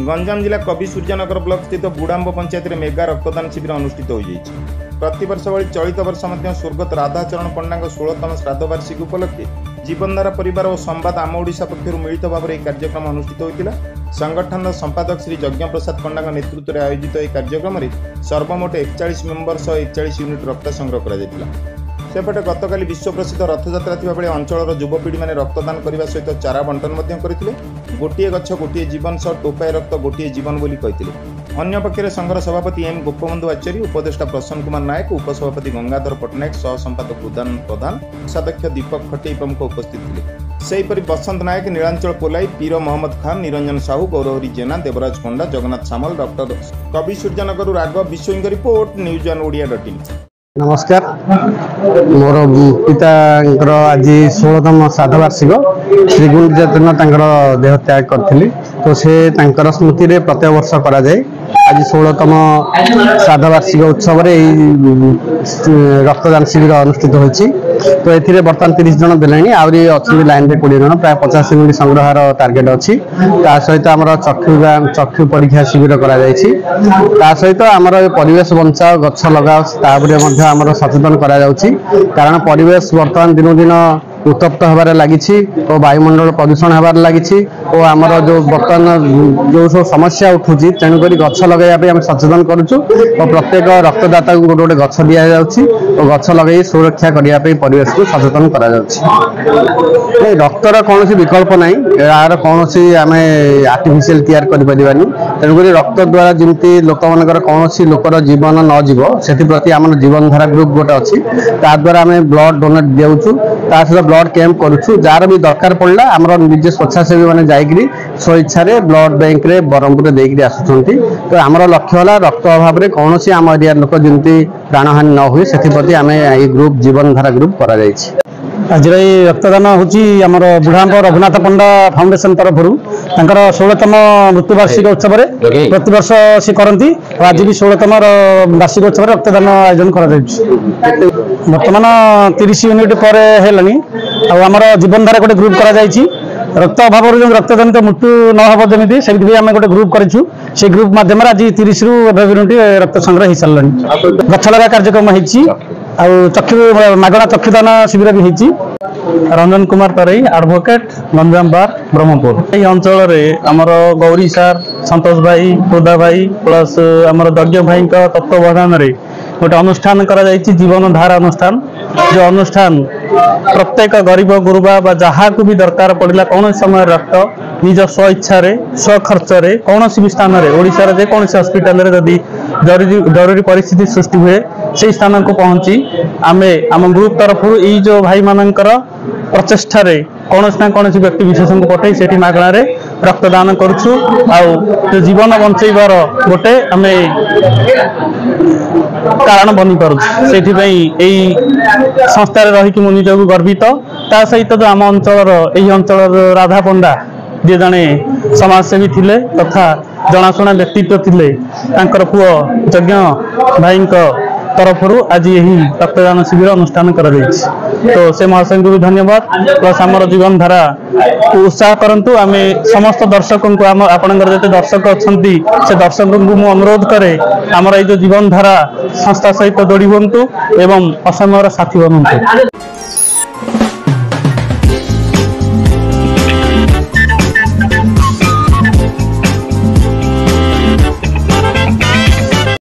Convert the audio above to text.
गंजाम जिला कवि सूर्यनगर ब्लॉक स्थित बुढ़ांब पंचायत में मेगा रक्तदान शिविर अनुष्ठित हो प्रतिवर्ष भली चलित वर्ष स्वर्गत राधाचरण पंडा 16तम श्राद्ध वार्षिकी उपलक्षे जीवनधारा परिवार और संवाद आम ओडिशा पक्षर मिलित भाव में कार्यक्रम अनुष्ठित होता। संगठन संपादक श्री यज्ञ प्रसाद पंडा नेतृत्व में आयोजित यह कार्यक्रम में सर्वमोट 41 मेंबर 41 यूनिट रक्त संग्रह कर सेपटे गतकाली विश्व प्रसिद्ध रथयात्रा थिबा बेले अंचलर युवपीढ़ी मैंने रक्तदान करने सहित चारा बंटन करते। गोटे गछ गोटे जीवन सह टोपाए रक्त गोटे जीवन बोली कहते। अन्य पक्षे संघर सभापति एम गोपबंधु आचार्य, उपदेष्टा प्रसन्न कुमार नायक, उपसभापति गंगाधर पट्टनायक, सह संपादक उदान प्रधान, कोषाध्यक्ष दीपक खटे प्रमुख उपस्थित थे। सेहीपरि बसंत नायक, नीलांचल पोलाई, पीर मोहम्मद खान, निरंजन साहू, गौरहरी जेना, देवराज पंडा, जगन्नाथ सामल, डॉक्टर कवि सूर्यनगर राघव विश्व रिपोर्ट newsonOdia.in। नमस्कार, मोर पिता आज 16तम श्राद्ध वार्षिक श्री गुंजाचरण देह त्याग करथिले, तो से स्मृति रे प्रत्येक वर्ष करा जाए। आज 16तम श्राद्ध वार्षिक उत्सव रक्तदान शिविर अनुष्ठित होछि। तो ए बर्तमान 30 जन देले, आउरी अछि लाइन रे 20 जन, प्राय 50 यूनिट संग्रहार टार्गेट अछि। ता सहित हमर चक्षु परीक्षा शिविर करा जायछि। ता सहित हमर परिवेश बंचाओ गछ लगाओ ताबरे मध्ये हमर सचेतन करा जाउछि। कारण परिवेश बर्तमान दिन दिन उत्तप्त होबार लागिछि और वायुमंडल प्रदूषण होबार लागिछि और आमर जो बर्तमान जो सब समस्या उठुछि, तेणुक गछ लगाइबा आम सचेतन करूछु और प्रत्येक रक्तदाता को गोटे गछ दिया जाउछि और गछ लगाई सुरक्षा करने परिवेश को सचेतन करा जाउछि। रक्तर कौन विकल्प ना, यार कौन आम आर्टिफिशियल तैयार करें। तेणुक रक्त द्वारा जमी लोक मान कौन लोकर जीवन न जीव से प्रति आम जीवनधारा ग्रुप गोटे अच्छी, ता द्वारा आम ब्लड डोनेट दिउछु, ता सहित ब्लड कैंप करूछु। जार भी दरकार पड़ला आमर निजे स्वेच्छासेवी मैंने जाइकरी स्वेच्छा ब्लड बैंक रे बरहमपुर देकर आसुचंती। तो आमर लक्ष्य है रक्त अभाव में कौन आम एरिया लोक जमी प्राणहानि न हुए से आम ये ग्रुप जीवनधारा ग्रुप करा जायछि। आज रक्तदान हूँ आमर बुढ़ांब रघुनाथ पंडा फाउंडेशन तरफ 16तम मृत्यु वार्षिक उत्सव प्रति वर्ष सी करती। आज भी 16तम वार्षिक उत्सव रक्तदान आयोजन कर बर्तमान 30 यूनिट पर आमर जीवनधारा गोटे ग्रुप कर रक्त अभाव जो रक्तजनित मृत्यु न हो जमी से आम गोटे ग्रुप करूँ। से ग्रुप मध्यम आज 30 रु 20 यूनिट रक्त संग्रह हो सारे। गछ लगा कार्यक्रम होती, चक्षु मागणा चक्षुदान शिविर भी होती। रंजन कुमार तरई, एडवोकेट, गंजाम बार, ब्रह्मपुर। ये अंचल आमर गौरी सार, संतोष भाई, खुदा भाई प्लस आमर यज्ञ भाई तत्वावधान गोटे अनुष्ठान करा जीवनधारा अनुष्ठान। जो अनुष्ठान प्रत्येक गरीब गुरुबा जहाँ को भी दरकार पड़ा कौन समय रक्त निज स्वेच्छा स्वखर्च कौन भी स्थान में ओडिशार जेकोसी हस्पिटाल जदि जरूरी परिस्थिति सृष्टि हुए से स्थान को पहुंची आमे आम ग्रुप तरफ यही जो भाई मानकर प्रचेषा कौन ना कौन व्यक्ति विशेष को पठे से मागणा रक्तदान करुछु। आउ जीवन बंचाइबार गोटे आम कारण बनी पार्छ। से संस्था रही मु निजक गर्वित। ता सहित जो आम अंचल यही अंचल राधा पंडा जे जड़े समाजसेवी थिले तथा जनाशुना व्यक्तित्व थिले, तांकर पुओ यज्ञ भाई तरफ आज यही रक्तदान शिविर अनुष्ठान कर तो से महाशय को भी धन्यवाद। प्लस आमर जीवनधारा को उत्साह करंतु। आम समस्त दर्शक को आपणकर जो दर्शक अच्छा से दर्शक को मु अनुरोध करे आमर ये जो जीवनधारा संस्था सहित जोड़ी हूँ एवं असमयर साथी बनतु।